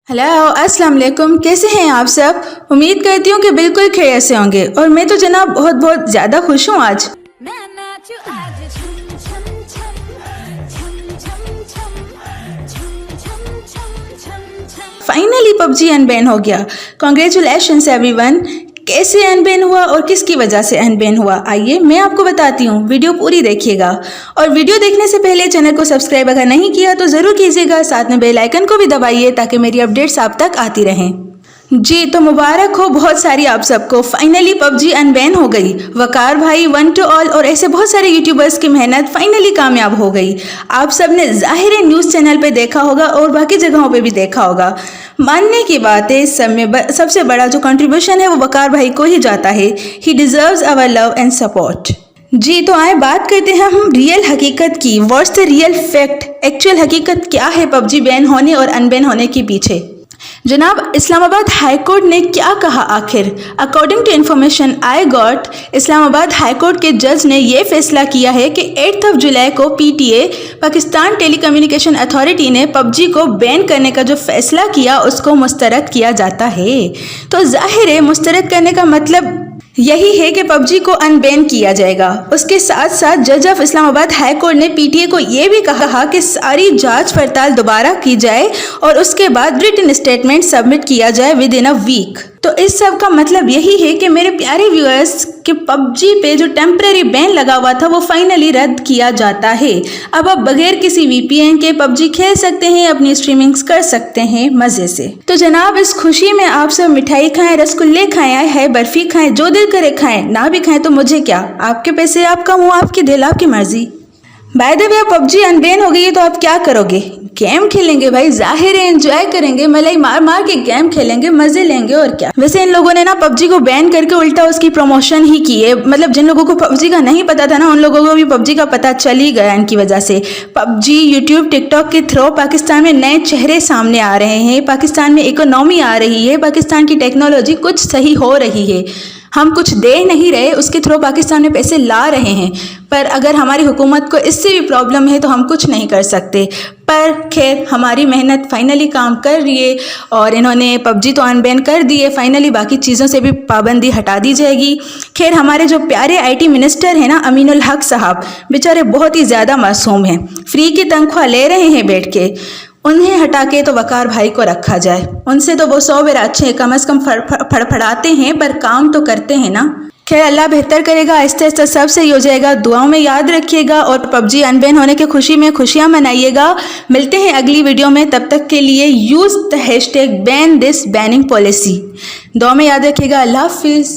Hello अस्सलाम वालेकुम, कैसे हैं आप सब। उम्मीद करती हूँ कि बिल्कुल खैरियत से होंगे और मैं तो जनाब बहुत ज़्यादा खुश हूँ आज। फाइनली पबजी अनबैन हो गया। Congratulations everyone. कैसे अनबैन हुआ और किसकी वजह से अनबैन हुआ, आइए मैं आपको बताती हूँ। वीडियो पूरी देखिएगा और वीडियो देखने से पहले चैनल को सब्सक्राइब अगर नहीं किया तो ज़रूर कीजिएगा, साथ में बेल आइकन को भी दबाइए ताकि मेरी अपडेट्स आप तक आती रहें। जी तो मुबारक हो बहुत सारी आप सबको, फाइनली पबजी अनबैन हो गई। वकार भाई, वन टू ऑल और ऐसे बहुत सारे यूट्यूबर्स की मेहनत फाइनली कामयाब हो गई। आप सब ने जाहिर है न्यूज़ चैनल पे देखा होगा और बाकी जगहों पे भी देखा होगा। मानने की बात है, इस सब में सबसे बड़ा जो कंट्रीब्यूशन है वो वकार भाई को ही जाता है। He deserves our love and support. जी तो आए बात करते हैं हम रियल हकीकत की। What's the real fact, actual हकीकत क्या है पबजी बैन होने और अनबैन होने के पीछे। जनाब इस्लामाबाद हाई कोर्ट ने क्या कहा आखिर। According to information I got, Islamabad high court के जज ने यह फैसला किया है कि 8 जुलाई को पीटीए पाकिस्तान टेलीकम्युनिकेशन अथॉरिटी ने पबजी को बैन करने का जो फैसला किया उसको मुस्तरद किया जाता है। तो जाहिर है मुस्तरद करने का मतलब यही है कि पबजी को अनबैन किया जाएगा। उसके साथ साथ जज ऑफ इस्लामाबाद हाई कोर्ट ने पीटीए को यह भी कहा कि सारी जांच पड़ताल दोबारा की जाए और उसके बाद रिटन स्टेटमेंट सबमिट किया जाए विद इन अ वीक। तो इस सब का मतलब यही है कि मेरे प्यारे व्यूअर्स कि पबजी पे जो टेम्परेरी बैन लगा हुआ था वो फाइनली रद्द किया जाता है। अब आप बगैर किसी वीपीएन के पबजी खेल सकते हैं, अपनी स्ट्रीमिंग्स कर सकते हैं मजे से। तो जनाब इस खुशी में आप सब मिठाई खाएं, रसगुल्ले खाएं, है बर्फी खाएं, जो दिल करे खाएं, ना भी खाएं तो मुझे क्या, आपके पैसे आपका मुंह आपकी दिल आपकी मर्जी। By the way PUBG unban हो गई है तो आप क्या करोगे। गेम खेलेंगे भाई, जाहिर है एंजॉय करेंगे, मलाई मार मार के गेम खेलेंगे, मजे लेंगे और क्या। वैसे इन लोगों ने ना पबजी को बैन करके उल्टा उसकी प्रमोशन ही की है। मतलब जिन लोगों को पबजी का नहीं पता था ना उन लोगों को भी पबजी का पता चल ही गया इनकी वजह से। पबजी यूट्यूब टिकटॉक के थ्रू पाकिस्तान में नए चेहरे सामने आ रहे हैं, पाकिस्तान में इकोनॉमी आ रही है, पाकिस्तान की टेक्नोलॉजी कुछ सही हो रही है। हम कुछ दे नहीं रहे, उसके थ्रू पाकिस्तान में पैसे ला रहे हैं। पर अगर हमारी हुकूमत को इससे भी प्रॉब्लम है तो हम कुछ नहीं कर सकते। पर खैर हमारी मेहनत फाइनली काम कर रही है और इन्होंने पबजी तो अनबैन कर दी है, फाइनली बाकी चीज़ों से भी पाबंदी हटा दी जाएगी। खैर हमारे जो प्यारे आईटी मिनिस्टर हैं ना अमीनुल हक साहब, बेचारे बहुत ही ज़्यादा मासूम हैं, फ्री की तनख्वाह ले रहे हैं बैठ के। उन्हें हटा के तो वकार भाई को रखा जाए, उनसे तो वो 100 बेर अच्छे, कम से कम फड़फड़ाते हैं पर काम तो करते हैं ना। खैर अल्लाह बेहतर करेगा, आहिस्ता आहिस्ता सब सही हो जाएगा। दुआओं में याद रखिएगा और पबजी अनबैन होने की खुशी में खुशियां मनाइएगा। मिलते हैं अगली वीडियो में, तब तक के लिए use the hashtag ban this banning policy. दुआ में याद रखिएगा। अल्लाह हाफिज़।